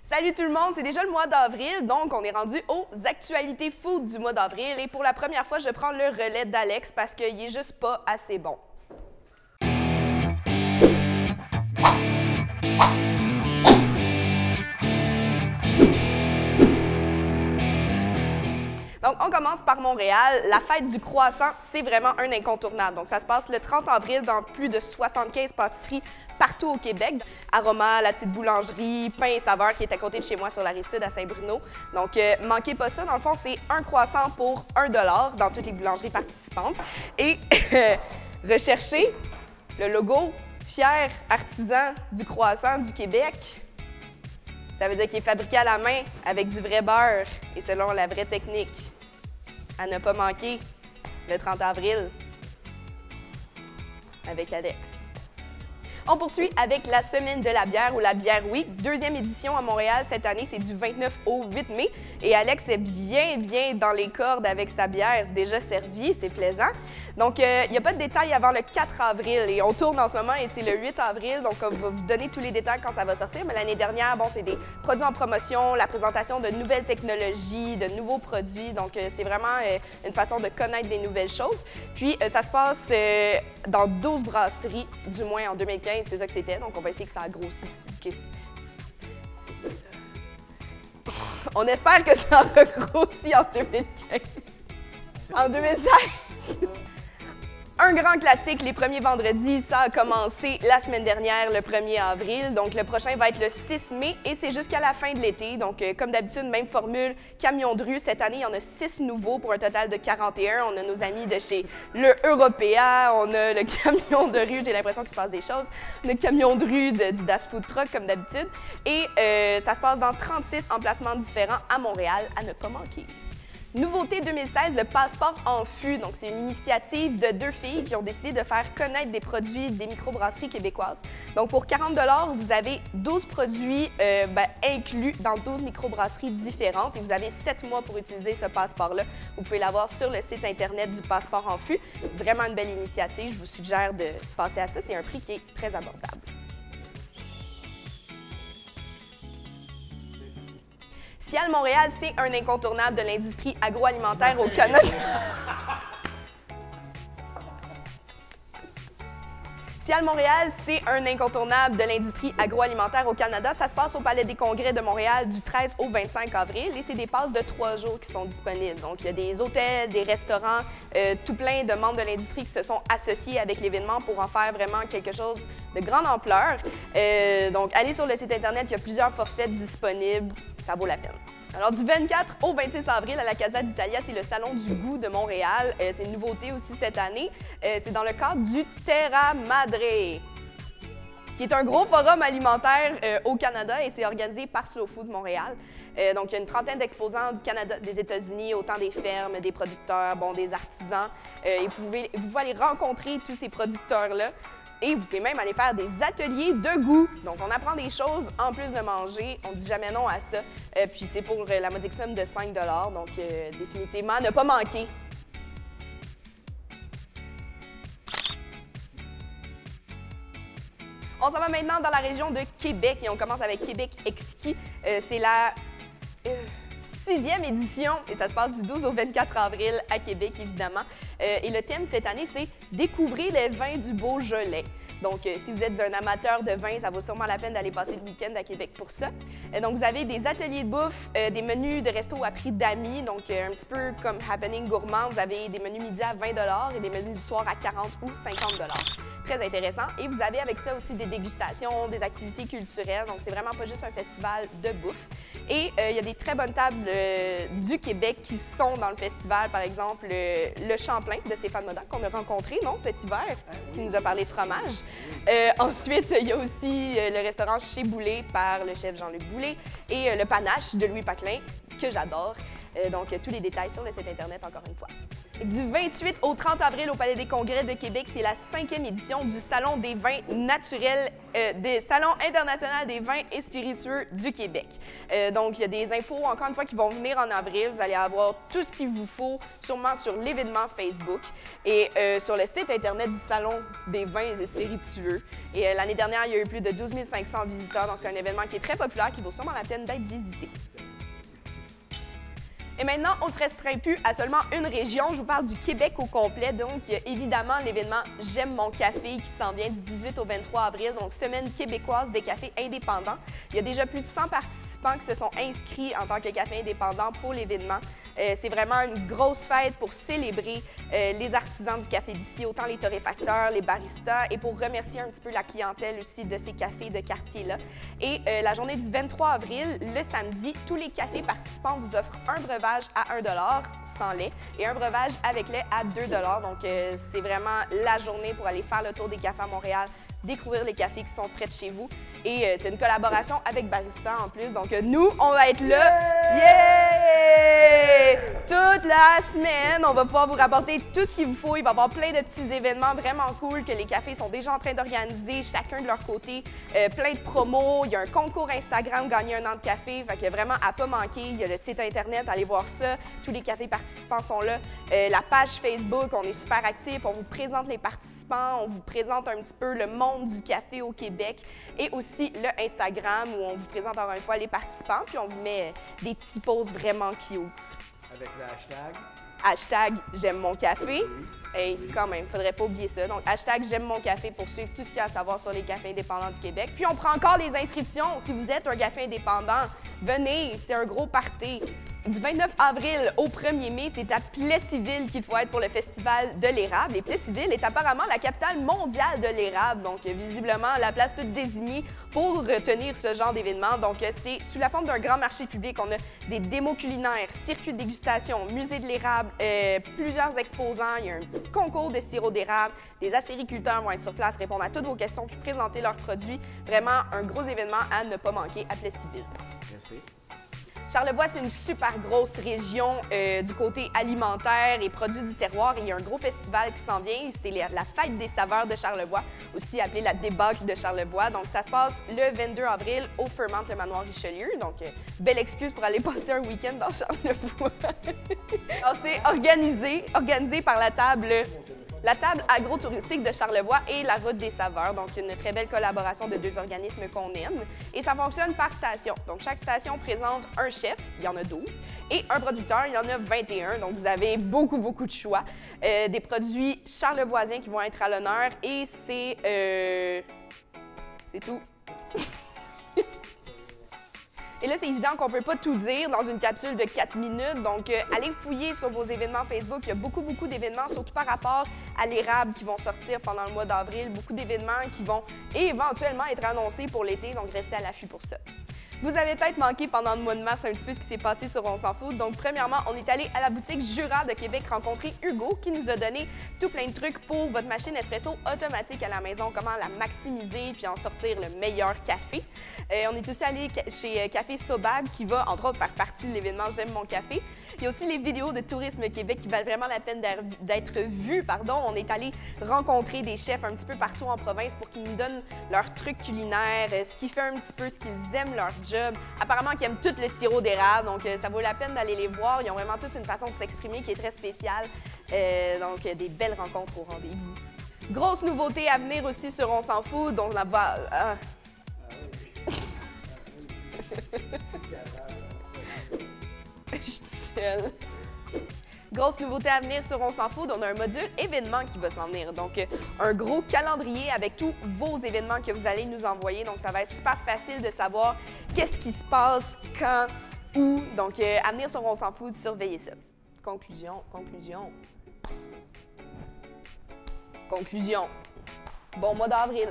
Salut tout le monde, c'est déjà le mois d'avril, donc on est rendu aux actualités food du mois d'avril et pour la première fois, je prends le relais d'Alex parce qu'il est juste pas assez bon. Donc, on commence par Montréal. La fête du croissant, c'est vraiment un incontournable. Donc, ça se passe le 30 avril dans plus de 75 pâtisseries partout au Québec. Aroma, la petite boulangerie, Pain et Saveur qui est à côté de chez moi sur la Rive-Sud à Saint-Bruno. Donc, manquez pas ça. Dans le fond, c'est un croissant pour 1 $ dans toutes les boulangeries participantes. Et recherchez le logo Fier artisan du croissant du Québec. Ça veut dire qu'il est fabriqué à la main avec du vrai beurre et selon la vraie technique. À ne pas manquer le 30 avril avec Alex. On poursuit avec la Semaine de la bière ou la Bière Week, deuxième édition à Montréal cette année, c'est du 29 au 8 mai. Et Alex est bien dans les cordes avec sa bière déjà servie, c'est plaisant. Donc, il n'y a pas de détails avant le 4 avril et on tourne en ce moment et c'est le 8 avril, donc on va vous donner tous les détails quand ça va sortir. Mais l'année dernière, bon, c'est des produits en promotion, la présentation de nouvelles technologies, de nouveaux produits. Donc, c'est vraiment une façon de connaître des nouvelles choses. Puis, ça se passe dans 12 brasseries, du moins en 2015. C'est ça que c'était, donc on va essayer que ça grossisse. C'est ça. On espère que ça regrossit en 2015. En 2016. Un grand classique, les premiers vendredis, ça a commencé la semaine dernière, le 1er avril. Donc, le prochain va être le 6 mai et c'est jusqu'à la fin de l'été. Donc, comme d'habitude, même formule, camion de rue. Cette année, il y en a 6 nouveaux pour un total de 41. On a nos amis de chez Le Européa, on a le camion de rue, j'ai l'impression qu'il se passe des choses. On a le camion de rue du Das Food Truck, comme d'habitude. Et ça se passe dans 36 emplacements différents à Montréal, à ne pas manquer. Nouveauté 2016, le passeport en fût. Donc, c'est une initiative de 2 filles qui ont décidé de faire connaître des produits des microbrasseries québécoises. Donc, pour 40 $, vous avez 12 produits inclus dans 12 microbrasseries différentes et vous avez 7 mois pour utiliser ce passeport-là. Vous pouvez l'avoir sur le site Internet du passeport en fût. Vraiment une belle initiative. Je vous suggère de passer à ça. C'est un prix qui est très abordable. Cial Montréal, c'est un incontournable de l'industrie agroalimentaire au Canada. Cial Montréal, c'est un incontournable de l'industrie agroalimentaire au Canada. Ça se passe au Palais des Congrès de Montréal du 13 au 25 avril et c'est des passes de 3 jours qui sont disponibles. Donc, il y a des hôtels, des restaurants, tout plein de membres de l'industrie qui se sont associés avec l'événement pour en faire vraiment quelque chose de grande ampleur. Donc, allez sur le site Internet, il y a plusieurs forfaits disponibles. Ça vaut la peine. Alors, du 24 au 26 avril à la Casa d'Italia, c'est le Salon du goût de Montréal. C'est une nouveauté aussi cette année. C'est dans le cadre du Terra Madre, qui est un gros forum alimentaire au Canada et c'est organisé par Slow Foods Montréal. Donc, il y a une trentaine d'exposants du Canada, des États-Unis, autant des fermes, des producteurs, bon, des artisans. Et vous pouvez aller rencontrer tous ces producteurs-là. Et vous pouvez même aller faire des ateliers de goût. Donc, on apprend des choses en plus de manger. On ne dit jamais non à ça. Puis, c'est pour la modique somme de 5 $. Donc, définitivement, ne pas manquer. On s'en va maintenant dans la région de Québec et on commence avec Québec Exquis. C'est la 6e édition et ça se passe du 12 au 24 avril à Québec, évidemment. Et le thème cette année, c'est « Découvrez les vins du Beaujolais ». Donc, si vous êtes un amateur de vin, ça vaut sûrement la peine d'aller passer le week-end à Québec pour ça. Donc, vous avez des ateliers de bouffe, des menus de resto à prix d'amis, donc un petit peu comme Happening Gourmand. Vous avez des menus midi à 20 $ et des menus du soir à 40 ou 50 $. Très intéressant. Et vous avez avec ça aussi des dégustations, des activités culturelles. Donc, c'est vraiment pas juste un festival de bouffe. Et il y a des très bonnes tables du Québec qui sont dans le festival. Par exemple, le Champlain de Stéphane Modan qu'on a rencontré, non, cet hiver, qui nous a parlé de fromage. Ensuite, il y a aussi le restaurant Chez Boulay par le chef Jean-Luc Boulay et le Panache de Louis Paclin, que j'adore. Donc, tous les détails sur le site Internet, encore une fois. Du 28 au 30 avril au Palais des Congrès de Québec, c'est la 5e édition du Salon des vins naturels, des Salons international des vins et spiritueux du Québec. Donc, il y a des infos, encore une fois, qui vont venir en avril. Vous allez avoir tout ce qu'il vous faut, sûrement sur l'événement Facebook et sur le site Internet du Salon des vins et spiritueux. Et l'année dernière, il y a eu plus de 12 500 visiteurs, donc c'est un événement qui est très populaire, qui vaut sûrement la peine d'être visité. Et maintenant, on ne se restreint plus à seulement une région. Je vous parle du Québec au complet. Donc, il y a évidemment l'événement J'aime mon café qui s'en vient du 18 au 23 avril, donc semaine québécoise des cafés indépendants. Il y a déjà plus de 100 participants qui se sont inscrits en tant que café indépendant pour l'événement. C'est vraiment une grosse fête pour célébrer les artisans du café d'ici, autant les torréfacteurs, les baristas, et pour remercier un petit peu la clientèle aussi de ces cafés de quartier-là. Et la journée du 23 avril, le samedi, tous les cafés participants vous offrent un breuvage à 1 $ sans lait et un breuvage avec lait à 2 $. Donc, c'est vraiment la journée pour aller faire le tour des cafés à Montréal, découvrir les cafés qui sont près de chez vous. Et c'est une collaboration avec Barista en plus. Donc, nous, on va être là. Yeah! Toute la semaine, on va pouvoir vous rapporter tout ce qu'il vous faut. Il va y avoir plein de petits événements vraiment cool que les cafés sont déjà en train d'organiser, chacun de leur côté. Plein de promos. Il y a un concours Instagram, gagner un an de café. Fait que vraiment, à pas manquer. Il y a le site Internet, allez voir ça. Tous les cafés participants sont là. La page Facebook, on est super actifs. On vous présente les participants. On vous présente un petit peu le monde du café au Québec. Et aussi le Instagram où on vous présente encore une fois les participants. Puis on vous met des petits posts vraiment cute. Avec le hashtag. Hashtag J'aime mon café. Et quand même, faudrait pas oublier ça. Donc, hashtag J'aime mon café pour suivre tout ce qu'il y a à savoir sur les cafés indépendants du Québec. Puis on prend encore les inscriptions. Si vous êtes un café indépendant, venez, c'est un gros party. Du 29 avril au 1er mai, c'est à Plessisville qu'il faut être pour le Festival de l'érable. Et Plessisville est apparemment la capitale mondiale de l'érable, donc visiblement la place toute désignée pour tenir ce genre d'événement. Donc c'est sous la forme d'un grand marché public. On a des démos culinaires, circuits de dégustation, musée de l'érable, plusieurs exposants. Il y a un concours de sirop d'érable. Des acériculteurs vont être sur place, répondre à toutes vos questions puis présenter leurs produits. Vraiment un gros événement à ne pas manquer à Plessisville. Merci. Charlevoix, c'est une super grosse région du côté alimentaire et produits du terroir. Et il y a un gros festival qui s'en vient. C'est la Fête des saveurs de Charlevoix, aussi appelée la Débâcle de Charlevoix. Donc, ça se passe le 22 avril au Ferment, le manoir Richelieu. Donc, belle excuse pour aller passer un week-end dans Charlevoix. C'est organisé par la table agro-touristique de Charlevoix et la Route des saveurs. Donc, une très belle collaboration de deux organismes qu'on aime. Et ça fonctionne par station. Donc, chaque station présente un chef, il y en a 12, et un producteur, il y en a 21. Donc, vous avez beaucoup de choix. Des produits charlevoisiens qui vont être à l'honneur et c'est tout. Et là, c'est évident qu'on ne peut pas tout dire dans une capsule de 4 minutes. Donc, allez fouiller sur vos événements Facebook. Il y a beaucoup d'événements, surtout par rapport à l'érable qui vont sortir pendant le mois d'avril. Beaucoup d'événements qui vont éventuellement être annoncés pour l'été. Donc, restez à l'affût pour ça. Vous avez peut-être manqué pendant le mois de mars un petit peu ce qui s'est passé sur On s'en fout. Donc, premièrement, on est allé à la boutique Jura de Québec rencontrer Hugo qui nous a donné tout plein de trucs pour votre machine espresso automatique à la maison, comment la maximiser puis en sortir le meilleur café. On est aussi allé chez Café Sobab qui va, entre autres, faire partie de l'événement J'aime mon café. Il y a aussi les vidéos de Tourisme Québec qui valent vraiment la peine d'être vues. On est allé rencontrer des chefs un petit peu partout en province pour qu'ils nous donnent leurs trucs culinaires, ce qui fait un petit peu ce qu'ils aiment leur job. Apparemment qu'ils aiment tout le sirop d'érable, donc ça vaut la peine d'aller les voir. Ils ont vraiment tous une façon de s'exprimer qui est très spéciale. Donc des belles rencontres au rendez-vous. Grosse nouveauté à venir aussi sur On s'en fout, donc là-bas... Je suis seule. Grosse nouveauté à venir sur On s'en fout, on a un module événement qui va s'en venir. Donc, un gros calendrier avec tous vos événements que vous allez nous envoyer. Donc, ça va être super facile de savoir qu'est-ce qui se passe, quand, où. Donc, à venir sur On s'en fout, surveillez ça. Conclusion. Bon mois d'avril.